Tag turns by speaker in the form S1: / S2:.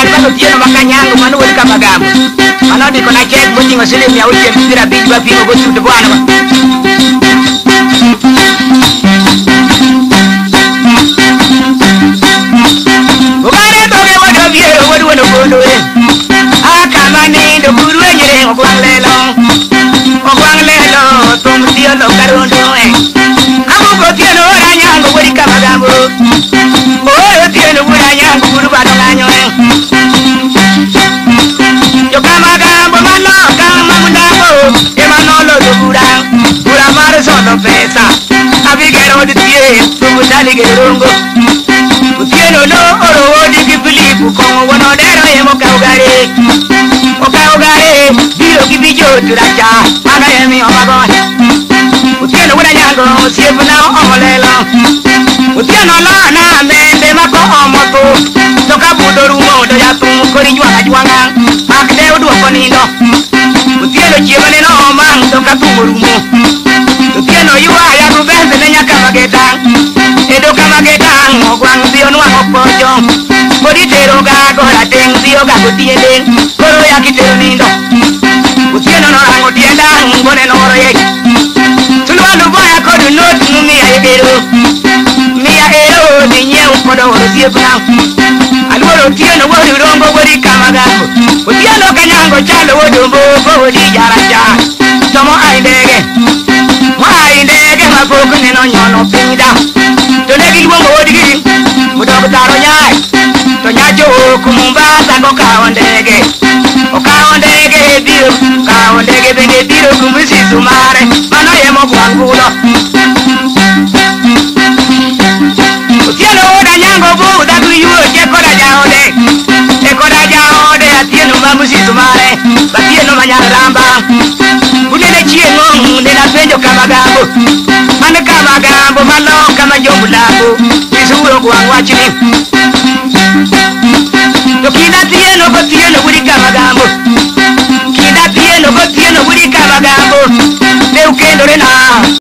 S1: alba tiene makanyango manu wali kamagambo manu di kona check boti ngosile mi awuche mbira bijwa pingo gosu de bwana ogare doge wodo biero wodo wodo bondo akamani do buru enyere ogwanglelo tom dio lo karondo amu go tieno ranyango wali kamagambo o tieno ranyango buru bado nganyo yo kamagambo mano kama mundambo e manolo do bura mare sono pesa abigero di tie tu dali gerongo tieno no oro wodi ki filipu ko wono dero e mo kaugare dio ki bijo turacha aga yemi omagon utieno wona nyango siebu na omolelo utieno la na mende mako omoto toka budoru mo do ya tum kori jwanga jwanga akde odu konindo utieno chiemane no man toka tumuru mo utieno yuwa ya rubende ne nyaka mageta edo kama geta ogwang dio no okojo kodi tero ga gora teng dio ga gotiende koro ya kitero nindo utieno no rango tienda ngone no roye tulwalu boya kodu no tumi ya ebero miya ero dinye ukodo osiebna alworo tieno wodu rongo wori kamagambo utieno kanyango chalo wodu mbo wodi jaraja tomo aindege mapoko neno nyono pinda to legi wongo wodi mudo taro nyai to nyajo kumumba tango kaondege o kaondege dio kaondege bende dio kumisi sumare mano yemo kwangulo utieno oda nyango bu da tu yuo je koda jaode e koda jaode atieno mamusi sumare batieno manyaramba bunene chiengo nena penjo kamagambo mane kamagambo malo kama jombulago isuro kwa chini to kina tieno wuri kamagambo kina tieno wuri kamagambo ne ukendo rena